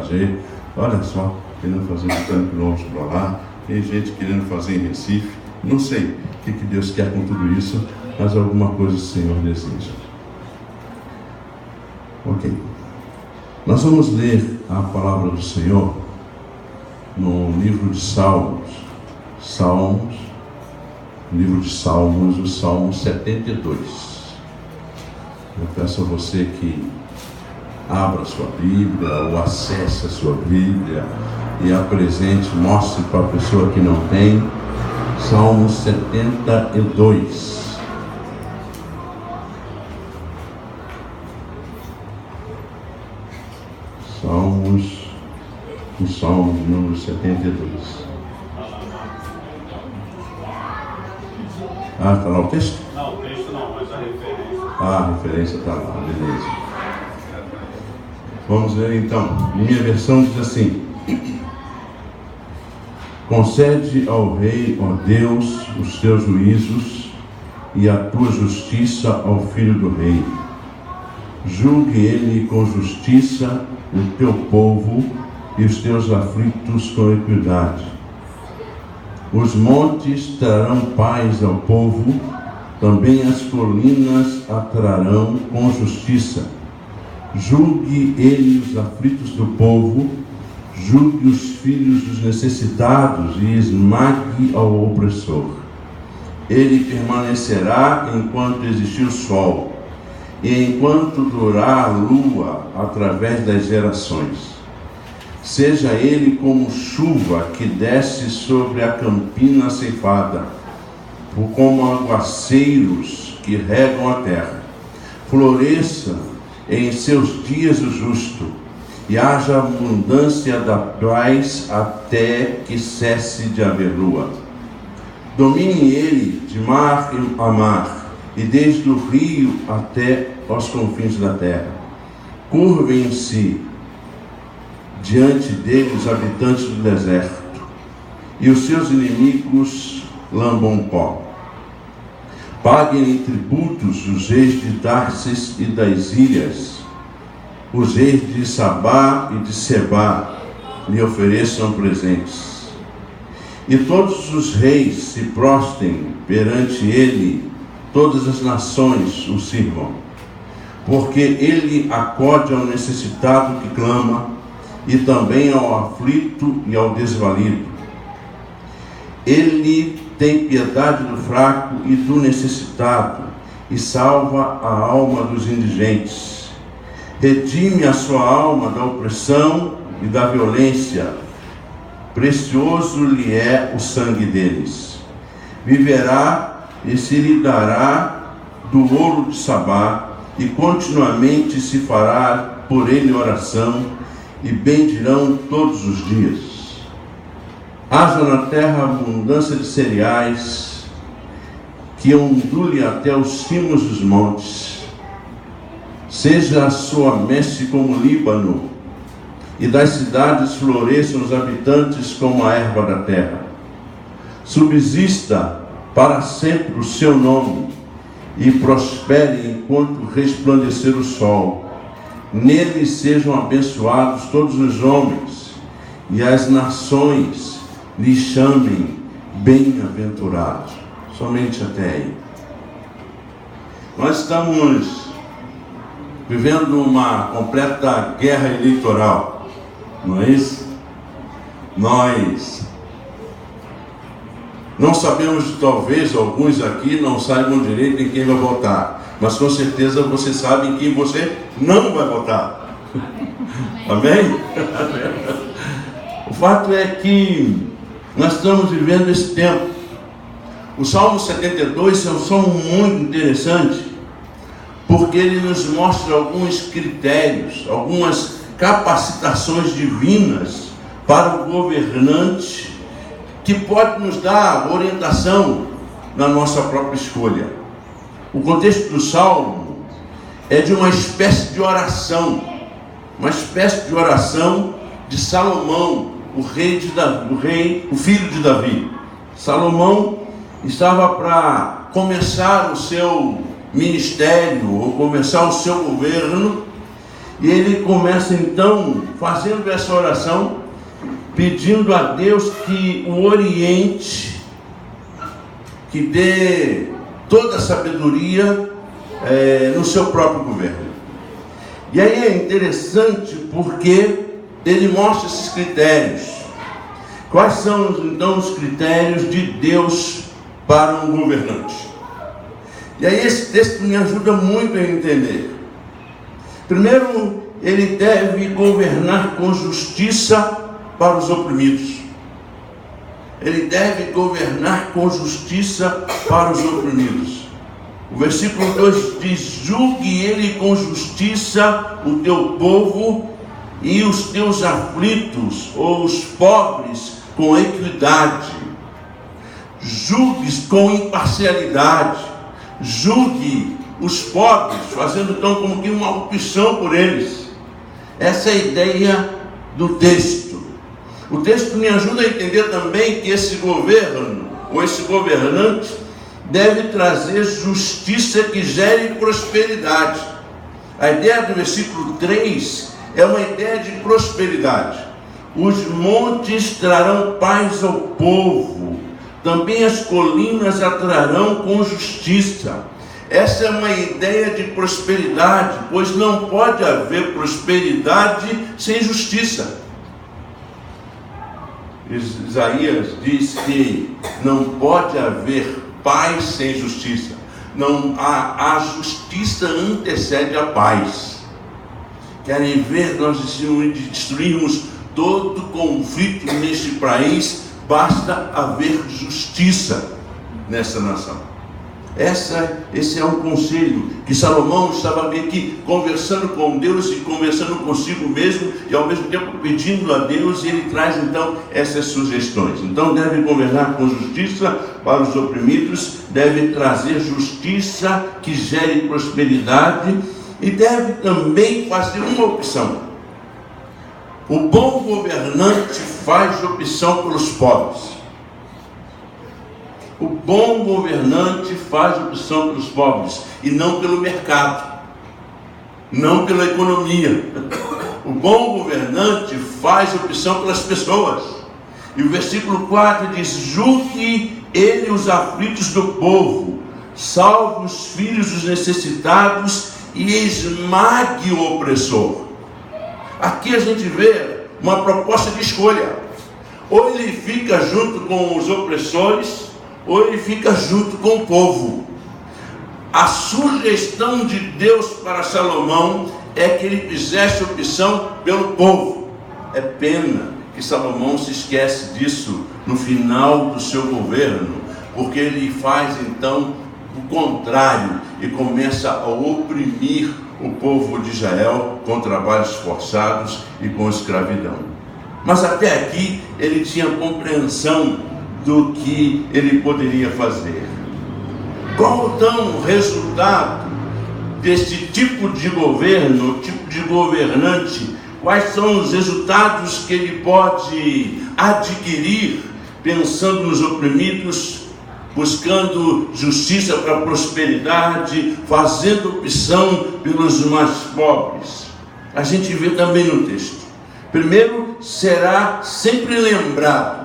fazer. Olha só, querendo fazer 50 quilômetros para lá, tem gente querendo fazer em Recife. Não sei o que Deus quer com tudo isso, mas alguma coisa o Senhor deseja. Ok. Nós vamos ler a palavra do Senhor no livro de Salmos, livro de Salmos, o Salmo 72. Eu peço a você que abra a sua Bíblia ou acesse a sua Bíblia e apresente, mostre para a pessoa que não tem. Salmo 72. O Salmo número 72. Ah, está lá o texto? Não, o texto não, mas a referência. Ah, a referência está lá, beleza. Vamos ver então. Minha versão diz assim: concede ao rei, ó Deus, os teus juízos e a tua justiça ao filho do rei. Julgue ele com justiça o teu povo e os teus aflitos com equidade. Os montes trarão paz ao povo, também as colinas a trarão com justiça. Julgue ele os aflitos do povo, julgue os filhos dos necessitados e esmague ao opressor. Ele permanecerá enquanto existir o sol, e enquanto durar a lua através das gerações. Seja ele como chuva que desce sobre a campina ceifada, ou como aguaceiros que regam a terra. Floresça em seus dias o justo, e haja abundância da paz até que cesse de haver lua. Domine ele de mar a mar, e desde o rio até aos confins da terra. Curvem-se diante dele os habitantes do deserto, e os seus inimigos lambam pó. Paguem tributos os reis de Tarsis e das ilhas, os reis de Sabá e de Sebá lhe ofereçam presentes. E todos os reis se prostrem perante ele, todas as nações o sirvam, porque ele acode ao necessitado que clama, e também ao aflito e ao desvalido. Ele tem piedade do fraco e do necessitado, e salva a alma dos indigentes. Redime a sua alma da opressão e da violência. Precioso lhe é o sangue deles. Viverá e se lhe dará do ouro de Sabá, e continuamente se fará por ele oração, e bendirão todos os dias. Haja na terra abundância de cereais, que ondule até os cimos dos montes. Seja a sua messe como o Líbano, e das cidades floresçam os habitantes como a erva da terra. Subsista para sempre o seu nome, e prospere enquanto resplandecer o sol. Nele sejam abençoados todos os homens, e as nações lhe chamem bem-aventurado. Somente até aí. Nós estamos vivendo uma completa guerra eleitoral, não é isso? Nós não sabemos, talvez alguns aqui não saibam direito em quem vai votar, mas com certeza você sabe em quem você não vai votar. Amém? O fato é que nós estamos vivendo esse tempo. O Salmo 72 é um salmo muito interessante, porque ele nos mostra alguns critérios, algumas capacitações divinas para o governante, que pode nos dar orientação na nossa própria escolha. O contexto do Salmo é de uma espécie de oração, de Salomão, o filho de Davi. Salomão estava para começar o seu ministério, ou começar o seu governo, E ele começa então fazendo essa oração, pedindo a Deus que o oriente, que dê toda a sabedoria no seu próprio governo. E aí é interessante porque ele mostra esses critérios. Quais são então os critérios de Deus para um governante? E aí esse texto me ajuda muito a entender. Primeiro, ele deve governar com justiça para os oprimidos. Ele deve governar com justiça para os oprimidos. O versículo 2 diz: julgue ele com justiça o teu povo e os teus aflitos, ou os pobres, com equidade. Julgue com imparcialidade. Julgue os pobres, fazendo então como que uma opção por eles. Essa é a ideia do texto. O texto me ajuda a entender também que esse governo, ou esse governante, deve trazer justiça que gere prosperidade. A ideia do versículo 3 é uma ideia de prosperidade. Os montes trarão paz ao povo, também as colinas atrarão com justiça. Essa é uma ideia de prosperidade, pois não pode haver prosperidade sem justiça. Isaías diz que não pode haver paz sem justiça. Não, a justiça antecede a paz. Querem ver nós destruirmos todo conflito neste país? Basta haver justiça nessa nação. Esse é um conselho que Salomão estava meio que conversando com Deus e conversando consigo mesmo, e ao mesmo tempo pedindo a Deus, e ele traz então essas sugestões. Então deve governar com justiça para os oprimidos, deve trazer justiça que gere prosperidade, e deve também fazer uma opção. O bom governante faz opção pelos pobres. O bom governante faz opção pelos pobres e não pelo mercado, não pela economia. O bom governante faz opção pelas pessoas. E o versículo 4 diz: julgue ele os aflitos do povo, salve os filhos dos necessitados e esmague o opressor. Aqui a gente vê uma proposta de escolha. Ou ele fica junto com os opressores, ou ele fica junto com o povo. A sugestão de Deus para Salomão é que ele fizesse opção pelo povo. É pena que Salomão se esquece disso no final do seu governo, porque ele faz então o contrário e começa a oprimir o povo de Israel com trabalhos forçados e com escravidão. Mas até aqui ele tinha compreensão do que ele poderia fazer. Qual então o resultado desse tipo de governo, tipo de governante? Quais são os resultados que ele pode adquirir pensando nos oprimidos, buscando justiça para a prosperidade, fazendo opção pelos mais pobres? A gente vê também no texto. Primeiro, será sempre lembrado.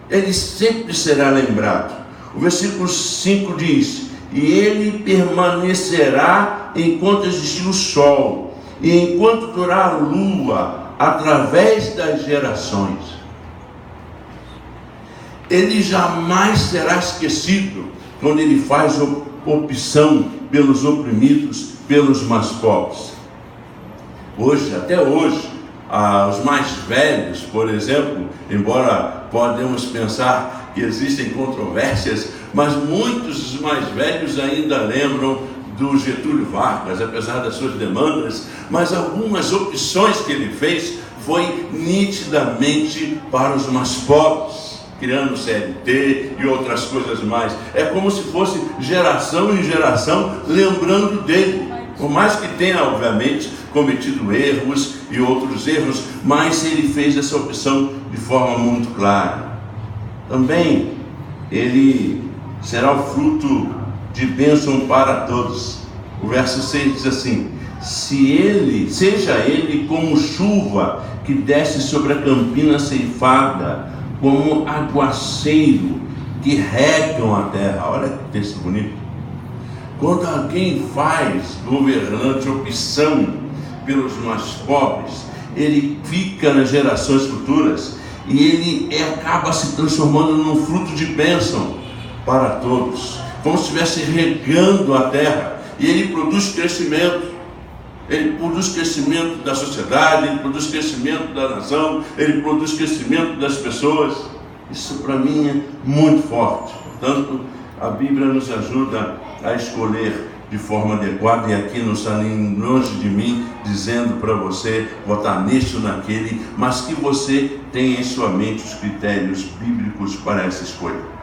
Ele sempre será lembrado. O versículo 5 diz: e ele permanecerá enquanto existir o sol, e enquanto durar a lua, através das gerações. Ele jamais será esquecido quando ele faz opção pelos oprimidos, pelos mais pobres. Hoje, até hoje, os mais velhos, por exemplo, embora podemos pensar que existem controvérsias, mas muitos dos mais velhos ainda lembram do Getúlio Vargas, apesar das suas demandas, mas algumas opções que ele fez foi nitidamente para os mais pobres, criando CLT e outras coisas mais. É como se fosse geração em geração lembrando dele, por mais que tenha, obviamente, cometido erros e outros erros, mas ele fez essa opção de forma muito clara. Também ele será o fruto de bênção para todos. O verso 6 diz assim: seja ele como chuva que desce sobre a campina ceifada, como aguaceiro que regam a terra. Olha que texto bonito. Quando alguém faz governante opção pelos mais pobres, ele fica nas gerações futuras e ele acaba se transformando num fruto de bênção para todos, como se estivesse regando a terra, e ele produz crescimento. Ele produz crescimento da sociedade, ele produz crescimento da nação, ele produz crescimento das pessoas. Isso para mim é muito forte. Portanto, a Bíblia nos ajuda a escolher de forma adequada, e aqui não está nem longe de mim dizendo para você votar neste ou naquele, mas que você tenha em sua mente os critérios bíblicos para essa escolha.